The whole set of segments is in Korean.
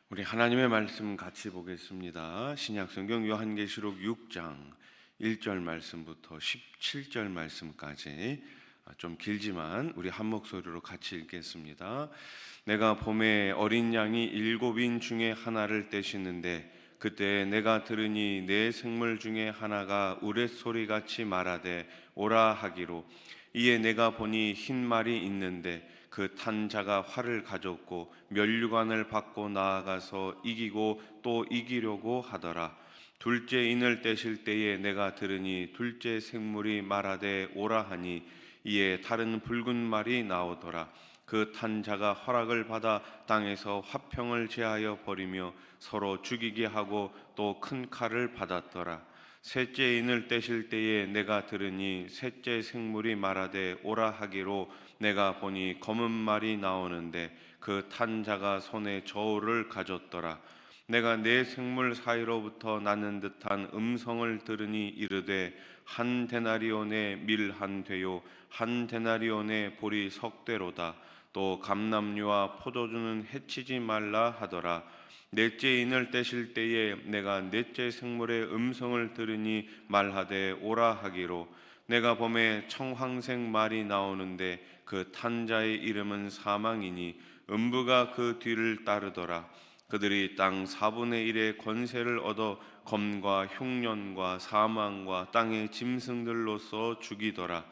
우리 하나님의 말씀 같이 보겠습니다. 신약성경 요한계시록 6장 1절 말씀부터 17절 말씀까지 좀 길지만 우리 한 목소리로 같이 읽겠습니다. 내가 봄에 어린 양이 7인 중에 하나를 떼시는데 그때 내가 들으니 내 생물 중에 하나가 우레소리같이 말하되 오라 하기로, 이에 내가 보니 흰 말이 있는데 그 탄 자가 활을 가졌고 면류관을 받고 나아가서 이기고 또 이기려고 하더라. 둘째 인을 떼실 때에 내가 들으니 둘째 생물이 말하되 오라 하니, 이에 다른 붉은 말이 나오더라. 그 탄 자가 허락을 받아 땅에서 화평을 제하여 버리며 서로 죽이게 하고 또 큰 칼을 받았더라. 셋째 인을 떼실 때에 내가 들으니 셋째 생물이 말하되 오라 하기로, 내가 보니 검은 말이 나오는데 그 탄 자가 손에 저울을 가졌더라. 내가 네 생물 사이로부터 나는 듯한 음성을 들으니 이르되, 한 데나리온의 밀 한 되요 한 데나리온의 보리 석 되로다. 또 감람류와 포도주는 해치지 말라 하더라. 넷째 인을 떼실 때에 내가 넷째 생물의 음성을 들으니 말하되 오라 하기로, 내가 봄에 청황색 말이 나오는데 그 탄자의 이름은 사망이니 음부가 그 뒤를 따르더라. 그들이 땅 4분의 1의 권세를 얻어 검과 흉년과 사망과 땅의 짐승들로서 죽이더라.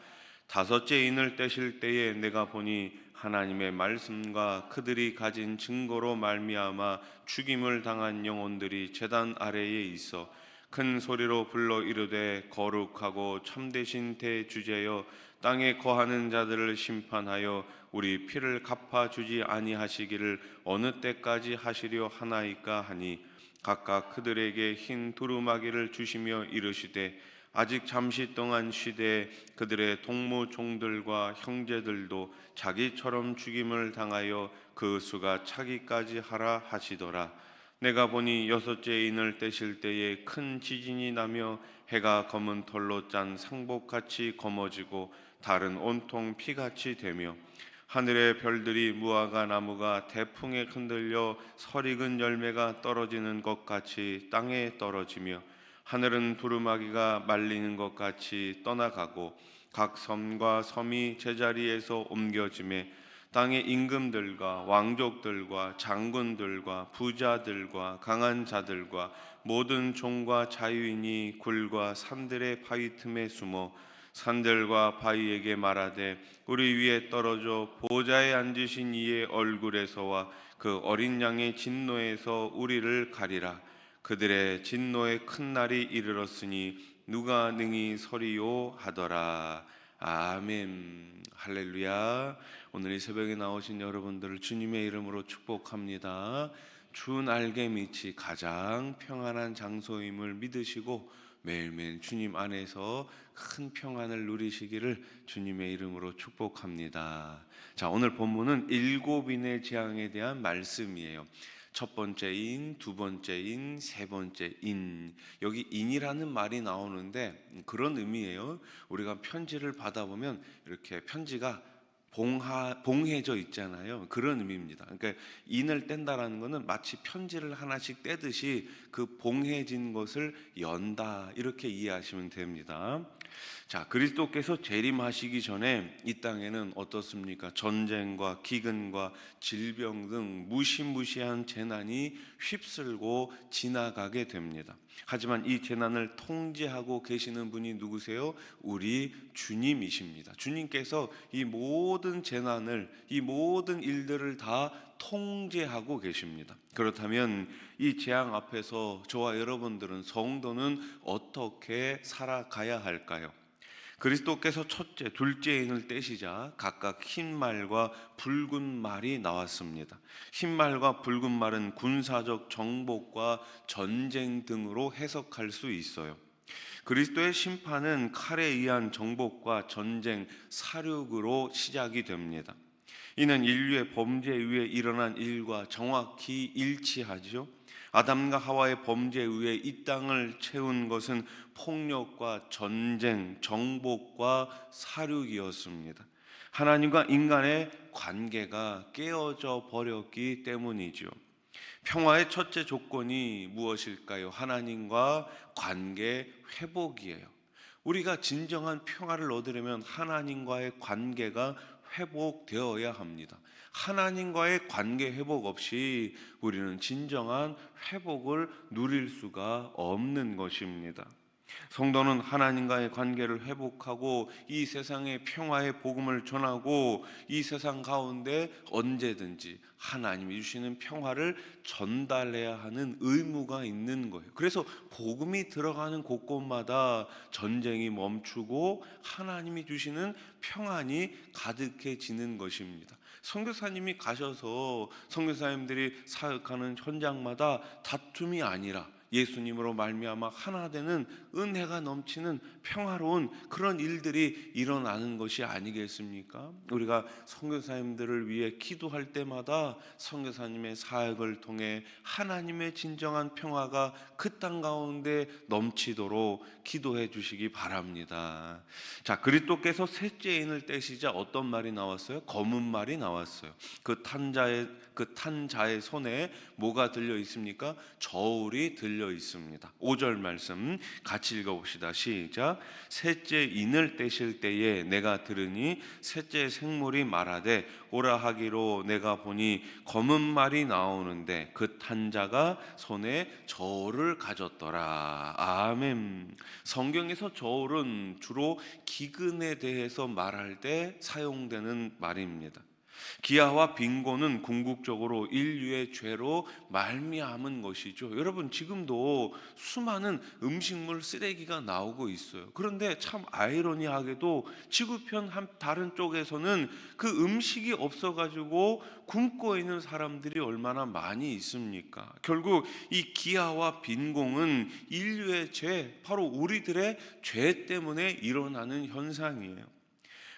다섯째 인을 떼실 때에 내가 보니 하나님의 말씀과 그들이 가진 증거로 말미암아 죽임을 당한 영혼들이 제단 아래에 있어 큰 소리로 불러 이르되, 거룩하고 참되신 대주제여, 땅에 거하는 자들을 심판하여 우리 피를 갚아주지 아니하시기를 어느 때까지 하시려 하나이까 하니, 각각 그들에게 흰 두루마기를 주시며 이르시되, 아직 잠시 동안 쉬되 그들의 동무 종들과 형제들도 자기처럼 죽임을 당하여 그 수가 차기까지 하라 하시더라. 내가 보니 여섯째 인을 떼실 때에 큰 지진이 나며 해가 검은 털로 짠 상복같이 검어지고 달은 온통 피같이 되며 하늘의 별들이 무화과 나무가 태풍에 흔들려 설익은 열매가 떨어지는 것 같이 땅에 떨어지며, 하늘은 두루마기가 말리는 것 같이 떠나가고 각 섬과 섬이 제자리에서 옮겨짐에, 땅의 임금들과 왕족들과 장군들과 부자들과 강한 자들과 모든 종과 자유인이 굴과 산들의 바위 틈에 숨어 산들과 바위에게 말하되, 우리 위에 떨어져 보좌에 앉으신 이의 얼굴에서와 그 어린 양의 진노에서 우리를 가리라. 그들의 진노의 큰 날이 이르렀으니 누가 능히 서리요 하더라. 아멘. 할렐루야. 오늘 이 새벽에 나오신 여러분들을 주님의 이름으로 축복합니다. 주 날개 밑이 가장 평안한 장소임을 믿으시고 매일매일 주님 안에서 큰 평안을 누리시기를 주님의 이름으로 축복합니다. 자, 오늘 본문은 7인의 재앙에 대한 말씀이에요. 첫 번째 인, 두 번째 인, 세 번째 인. 여기 인이라는 말이 나오는데 그런 의미예요. 우리가 편지를 받아보면 이렇게 편지가 봉해져 있잖아요. 그런 의미입니다. 그러니까 인을 뗀다라는 것은 마치 편지를 하나씩 떼듯이 그 봉해진 것을 연다, 이렇게 이해하시면 됩니다. 자, 그리스도께서 재림하시기 전에 이 땅에는 어떻습니까? 전쟁과 기근과 질병 등 무시무시한 재난이 휩쓸고 지나가게 됩니다. 하지만 이 재난을 통제하고 계시는 분이 누구세요? 우리 주님이십니다. 주님께서 이 모든 재난을, 이 모든 일들을 다 통제하고 계십니다. 그렇다면 이 재앙 앞에서 저와 여러분들은, 성도는 어떻게 살아가야 할까요? 그리스도께서 첫째, 둘째 인을 떼시자 각각 흰 말과 붉은 말이 나왔습니다. 흰 말과 붉은 말은 군사적 정복과 전쟁 등으로 해석할 수 있어요. 그리스도의 심판은 칼에 의한 정복과 전쟁, 사륙으로 시작이 됩니다. 이는 인류의 범죄에 의해 일어난 일과 정확히 일치하죠. 아담과 하와의 범죄에 의해 이 땅을 채운 것은 폭력과 전쟁, 정복과 사륙이었습니다. 하나님과 인간의 관계가 깨어져 버렸기 때문이죠. 평화의 첫째 조건이 무엇일까요? 하나님과 관계 회복이에요. 우리가 진정한 평화를 얻으려면 하나님과의 관계가 회복되어야 합니다. 하나님과의 관계 회복 없이 우리는 진정한 회복을 누릴 수가 없는 것입니다. 성도는 하나님과의 관계를 회복하고 이 세상에 평화의 복음을 전하고 이 세상 가운데 언제든지 하나님이 주시는 평화를 전달해야 하는 의무가 있는 거예요. 그래서 복음이 들어가는 곳곳마다 전쟁이 멈추고 하나님이 주시는 평안이 가득해지는 것입니다. 선교사님이 가셔서 선교사님들이 사역하는 현장마다 다툼이 아니라 예수님으로 말미암아 하나 되는 은혜가 넘치는 평화로운 그런 일들이 일어나는 것이 아니겠습니까? 우리가 선교사님들을 위해 기도할 때마다 선교사님의 사역을 통해 하나님의 진정한 평화가 그 땅 가운데 넘치도록 기도해 주시기 바랍니다. 자, 그리스도께서 셋째 인을 떼시자 어떤 말이 나왔어요? 검은 말이 나왔어요. 그 탄 자의 손에 뭐가 들려 있습니까? 저울이 들려 있습니다. 5절 말씀 같이 읽어봅시다. 시작. 셋째 인을 떼실 때에 내가 들으니 셋째 생물이 말하되 오라 하기로 내가 보니 검은 말이 나오는데 그 탄자가 손에 저울을 가졌더라. 아멘. 성경에서 저울은 주로 기근에 대해서 말할 때 사용되는 말입니다. 기아와 빈곤은 궁극적으로 인류의 죄로 말미암은 것이죠. 여러분, 지금도 수많은 음식물 쓰레기가 나오고 있어요. 그런데 참 아이러니하게도 지구편 한 다른 쪽에서는 그 음식이 없어가지고 굶고 있는 사람들이 얼마나 많이 있습니까? 결국 이 기아와 빈곤은 인류의 죄, 바로 우리들의 죄 때문에 일어나는 현상이에요.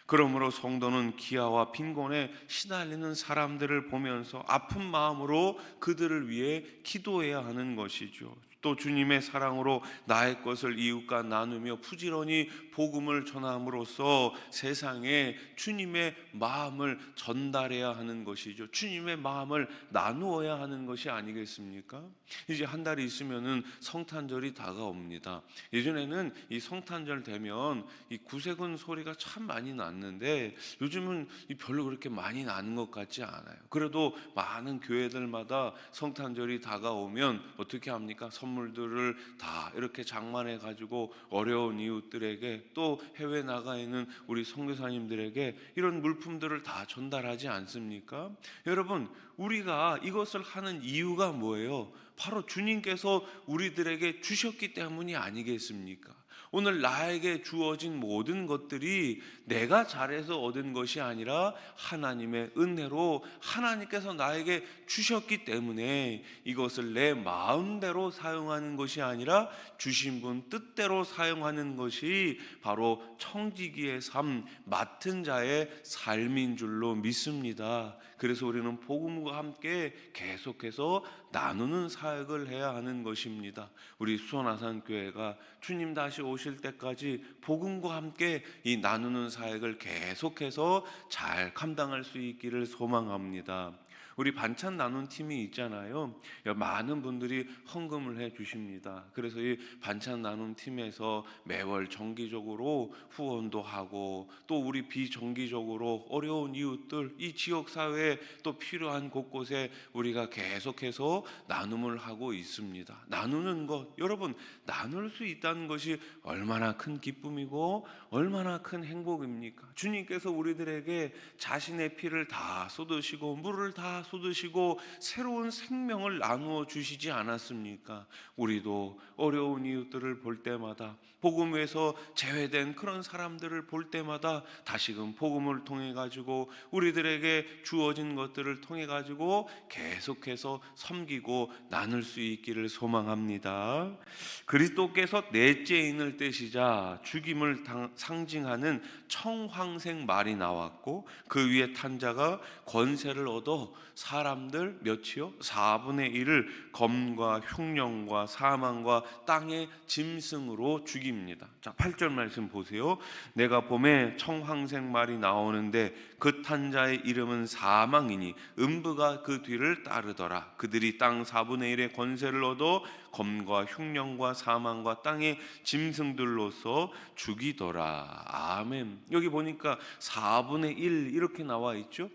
그러므로 성도는 기아와 빈곤에 시달리는 사람들을 보면서 아픈 마음으로 그들을 위해 기도해야 하는 것이죠. 또 주님의 사랑으로 나의 것을 이웃과 나누며 부지런히 복음을 전함으로써 세상에 주님의 마음을 전달해야 하는 것이죠. 주님의 마음을 나누어야 하는 것이 아니겠습니까? 이제 한 달이 있으면은 성탄절이 다가옵니다. 예전에는 이 성탄절 되면 이 구세군 소리가 참 많이 났는데 요즘은 별로 그렇게 많이 나는 것 같지 않아요. 그래도 많은 교회들마다 성탄절이 다가오면 어떻게 합니까? 선물들을 다 이렇게 장만해 가지고 어려운 이웃들에게 또 해외 나가 있는 우리 선교사님들에게 이런 물품들을 다 전달하지 않습니까? 여러분, 우리가 이것을 하는 이유가 뭐예요? 바로 주님께서 우리들에게 주셨기 때문이 아니겠습니까? 오늘 나에게 주어진 모든 것들이 내가 잘해서 얻은 것이 아니라 하나님의 은혜로 하나님께서 나에게 주셨기 때문에 이것을 내 마음대로 사용하는 것이 아니라 주신 분 뜻대로 사용하는 것이 바로 청지기의 삶, 맡은 자의 삶인 줄로 믿습니다. 그래서 우리는 복음과 함께 계속해서 나누는 사역을 해야 하는 것입니다. 우리 수원아산교회가 주님 다시 오실 때까지 복음과 함께 이 나누는 사역을 계속해서 잘 감당할 수 있기를 소망합니다. 우리 반찬 나눈 팀이 있잖아요. 많은 분들이 헌금을 해 주십니다. 그래서 이 반찬 나눔 팀에서 매월 정기적으로 후원도 하고 또 우리 비정기적으로 어려운 이웃들, 이 지역 사회에 또 필요한 곳곳에 우리가 계속해서 나눔을 하고 있습니다. 나누는 것, 여러분, 나눌 수 있다는 것이 얼마나 큰 기쁨이고 얼마나 큰 행복입니까? 주님께서 우리들에게 자신의 피를 다 쏟으시고 물을 다 쏟으시고 새로운 생명을 나누어 주시지 않았습니까? 우리도 어려운 이웃들을 볼 때마다, 복음에서 제외된 그런 사람들을 볼 때마다 다시금 복음을 통해 가지고 우리들에게 주어진 것들을 통해 가지고 계속해서 섬기고 나눌 수 있기를 소망합니다. 그리스도께서 넷째 인을 떼시자 죽임을 상징하는 청황색 말이 나왔고 그 위에 탄 자가 권세를 얻어 사람들 몇이요? 4분의 1을 검과 흉령과 사망과 땅의 짐승으로 죽입니다. 자, 8절 말씀 보세요. 내가 봄에 청황색 말이 나오는데 그 탄 자의 이름은 사망이니 음부가 그 뒤를 따르더라. 그들이 땅 4분의 1의 권세를 얻어 검과 흉령과 사망과 땅의 짐승들로서 죽이더라. 아멘. 여기 보니까 4분의 1 이렇게 나와 있죠.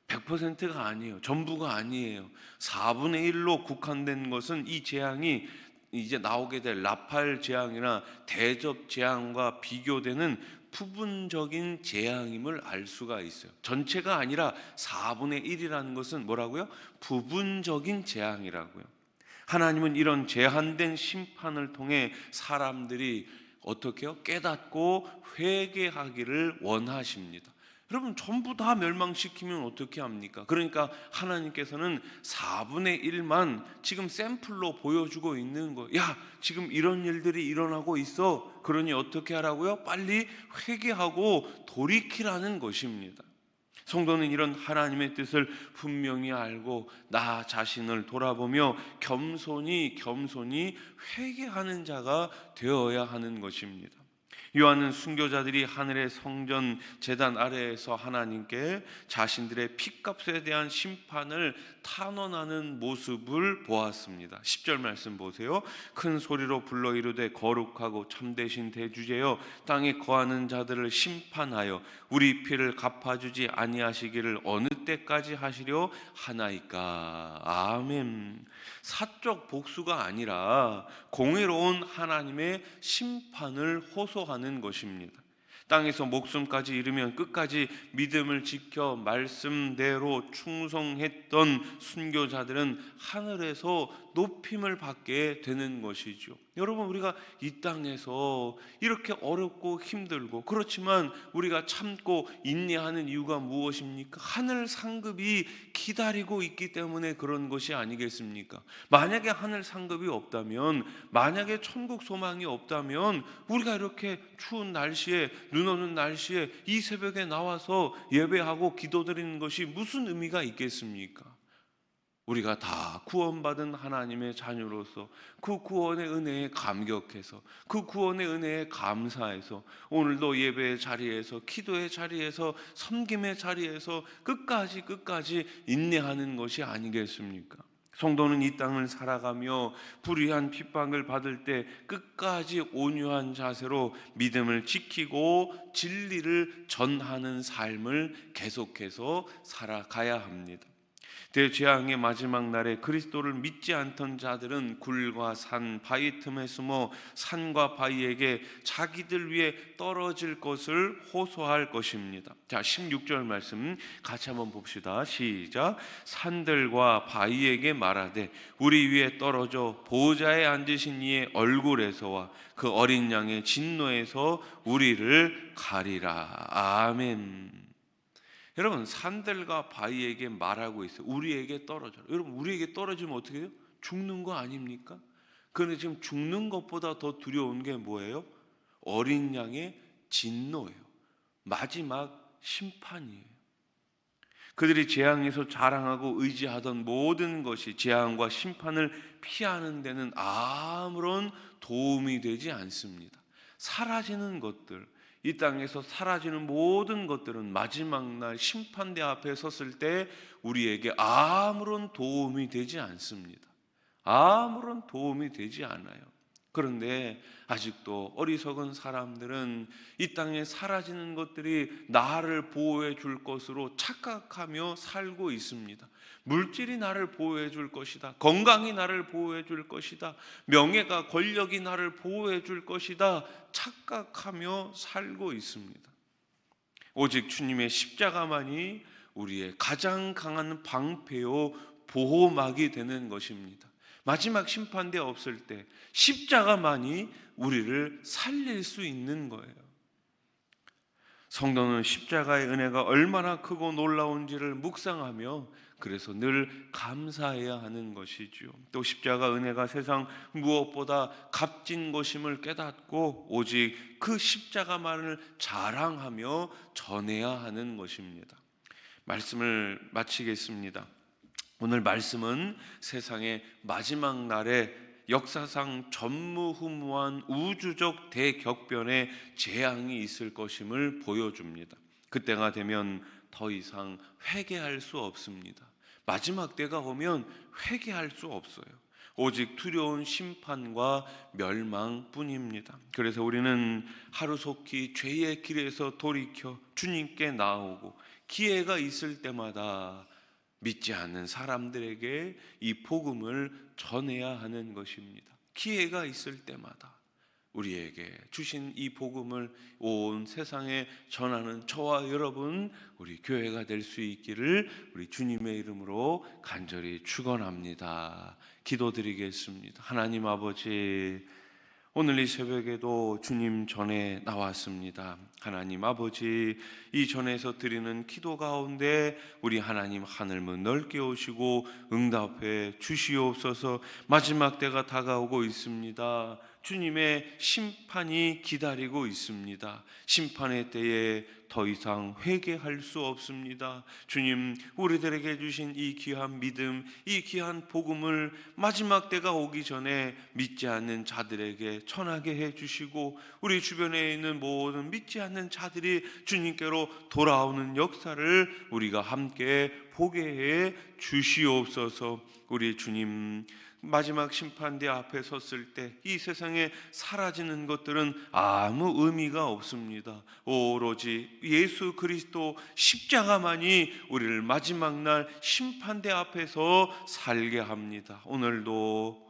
100%가 아니에요. 전부가 아니에요. 4분의 1로 국한된 것은 이 재앙이 이제 나오게 될 라팔 재앙이나 대접 재앙과 비교되는 부분적인 재앙임을 알 수가 있어요. 전체가 아니라 4분의 1이라는 것은 뭐라고요? 부분적인 재앙이라고요. 하나님은 이런 제한된 심판을 통해 사람들이 어떻게 해요? 깨닫고 회개하기를 원하십니다. 여러분, 전부 다 멸망시키면 어떻게 합니까? 그러니까 하나님께서는 4분의 1만 지금 샘플로 보여주고 있는 거예요. 야, 지금 이런 일들이 일어나고 있어. 그러니 어떻게 하라고요? 빨리 회개하고 돌이키라는 것입니다. 성도는 이런 하나님의 뜻을 분명히 알고 나 자신을 돌아보며 겸손히 회개하는 자가 되어야 하는 것입니다. 요한은 순교자들이 하늘의 성전 제단 아래에서 하나님께 자신들의 핏값에 대한 심판을 탄원하는 모습을 보았습니다. 10절 말씀 보세요. 큰 소리로 불러 이르되 거룩하고 참되신 대주제여 땅에 거하는 자들을 심판하여 우리 피를 갚아주지 아니하시기를 어느 때까지 하시려 하나이까. 아멘. 사적 복수가 아니라 공의로운 하나님의 심판을 호소하는 것입니다. 땅에서 목숨까지 잃으면 끝까지 믿음을 지켜 말씀대로 충성했던 순교자들은 하늘에서 높임을 받게 되는 것이죠. 여러분, 우리가 이 땅에서 이렇게 어렵고 힘들고 그렇지만 우리가 참고 인내하는 이유가 무엇입니까? 하늘 상급이 기다리고 있기 때문에 그런 것이 아니겠습니까? 만약에 하늘 상급이 없다면, 만약에 천국 소망이 없다면 우리가 이렇게 추운 날씨에, 눈 오는 날씨에 이 새벽에 나와서 예배하고 기도드리는 것이 무슨 의미가 있겠습니까? 우리가 다 구원받은 하나님의 자녀로서 그 구원의 은혜에 감격해서, 그 구원의 은혜에 감사해서 오늘도 예배의 자리에서, 기도의 자리에서, 섬김의 자리에서 끝까지 인내하는 것이 아니겠습니까? 성도는 이 땅을 살아가며 불의한 핍박을 받을 때 끝까지 온유한 자세로 믿음을 지키고 진리를 전하는 삶을 계속해서 살아가야 합니다. 대재앙의 마지막 날에 그리스도를 믿지 않던 자들은 굴과 산, 바위 틈에 숨어 산과 바위에게 자기들 위해 떨어질 것을 호소할 것입니다. 자, 16절 말씀 같이 한번 봅시다. 시작. 산들과 바위에게 말하되 우리 위에 떨어져 보좌에 앉으신 이의 얼굴에서와 그 어린 양의 진노에서 우리를 가리라. 아멘. 여러분, 산들과 바위에게 말하고 있어요. 우리에게 떨어져라. 여러분, 우리에게 떨어지면 어떻게 해요? 죽는 거 아닙니까? 그런데 지금 죽는 것보다 더 두려운 게 뭐예요? 어린 양의 진노예요. 마지막 심판이에요. 그들이 재앙에서 자랑하고 의지하던 모든 것이 재앙과 심판을 피하는 데는 아무런 도움이 되지 않습니다. 사라지는 것들, 이 땅에서 사라지는 모든 것들은 마지막 날 심판대 앞에 섰을 때 우리에게 아무런 도움이 되지 않습니다. 아무런 도움이 되지 않아요. 그런데 아직도 어리석은 사람들은 이 땅에 사라지는 것들이 나를 보호해 줄 것으로 착각하며 살고 있습니다. 물질이 나를 보호해 줄 것이다. 건강이 나를 보호해 줄 것이다. 명예가, 권력이 나를 보호해 줄 것이다. 착각하며 살고 있습니다. 오직 주님의 십자가만이 우리의 가장 강한 방패요 보호막이 되는 것입니다. 마지막 심판대 없을 때 십자가만이 우리를 살릴 수 있는 거예요. 성도는 십자가의 은혜가 얼마나 크고 놀라운지를 묵상하며 그래서 늘 감사해야 하는 것이죠. 또 십자가 은혜가 세상 무엇보다 값진 것임을 깨닫고 오직 그 십자가만을 자랑하며 전해야 하는 것입니다. 말씀을 마치겠습니다. 오늘 말씀은 세상의 마지막 날에 역사상 전무후무한 우주적 대격변의 재앙이 있을 것임을 보여줍니다. 그때가 되면 더 이상 회개할 수 없습니다. 마지막 때가 오면 회개할 수 없어요. 오직 두려운 심판과 멸망뿐입니다. 그래서 우리는 하루속히 죄의 길에서 돌이켜 주님께 나오고 기회가 있을 때마다 믿지 않는 사람들에게 이 복음을 전해야 하는 것입니다. 기회가 있을 때마다 우리에게 주신 이 복음을 온 세상에 전하는 저와 여러분, 우리 교회가 될 수 있기를 우리 주님의 이름으로 간절히 축원합니다. 기도드리겠습니다. 하나님 아버지, 오늘 이 새벽에도 주님 전에 나왔습니다. 하나님 아버지, 이 전에서 드리는 기도 가운데 우리 하나님 하늘문 넓게 오시고 응답해 주시옵소서. 마지막 때가 다가오고 있습니다. 주님의 심판이 기다리고 있습니다. 심판의 때에 더 이상 회개할 수 없습니다. 주님, 우리들에게 주신 이 귀한 믿음, 이 귀한 복음을 마지막 때가 오기 전에 믿지 않는 자들에게 전하게 해주시고, 우리 주변에 있는 모든 믿지 않는 자들이 주님께로 돌아오는 역사를 우리가 함께 보게 해 주시옵소서. 우리 주님, 마지막 심판대 앞에 섰을 때 이 세상에 사라지는 것들은 아무 의미가 없습니다. 오로지 예수 그리스도 십자가만이 우리를 마지막 날 심판대 앞에서 살게 합니다. 오늘도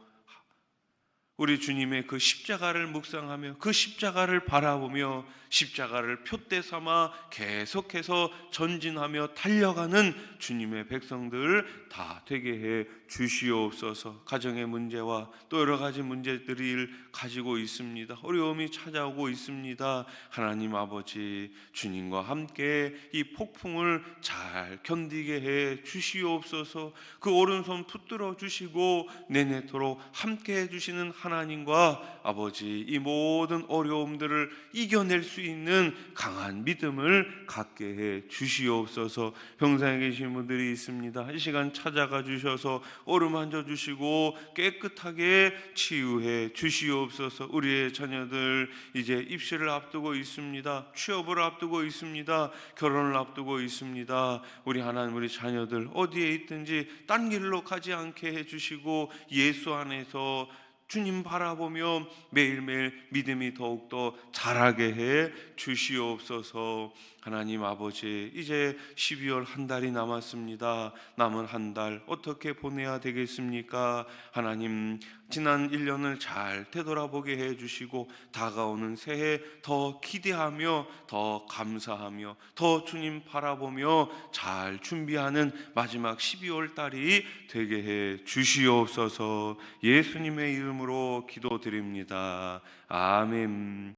우리 주님의 그 십자가를 묵상하며 그 십자가를 바라보며 십자가를 표대 삼아 계속해서 전진하며 달려가는 주님의 백성들 다 되게 해 주시옵소서. 가정의 문제와 또 여러 가지 문제들을 가지고 있습니다. 어려움이 찾아오고 있습니다. 하나님 아버지, 주님과 함께 이 폭풍을 잘 견디게 해 주시옵소서. 그 오른손 붙들어 주시고 내내토록 함께 해 주시는 하나님과 아버지, 이 모든 어려움들을 이겨낼 수 있는 강한 믿음을 갖게 해 주시옵소서. 병상에 계신 분들이 있습니다. 이 시간 찾아가 주셔서 어루만져 주시고 깨끗하게 치유해 주시옵소서. 우리의 자녀들 이제 입시를 앞두고 있습니다. 취업을 앞두고 있습니다. 결혼을 앞두고 있습니다. 우리 하나님, 우리 자녀들 어디에 있든지 딴 길로 가지 않게 해 주시고 예수 안에서 주님 바라보며 매일매일 믿음이 더욱더 자라게 해 주시옵소서. 하나님 아버지, 이제 12월 한 달이 남았습니다. 남은 한 달 어떻게 보내야 되겠습니까? 하나님, 지난 1년을 잘 되돌아보게 해 주시고 다가오는 새해 더 기대하며 더 감사하며 더 주님 바라보며 잘 준비하는 마지막 12월 달이 되게 해 주시옵소서. 예수님의 이름으로 기도드립니다. 아멘.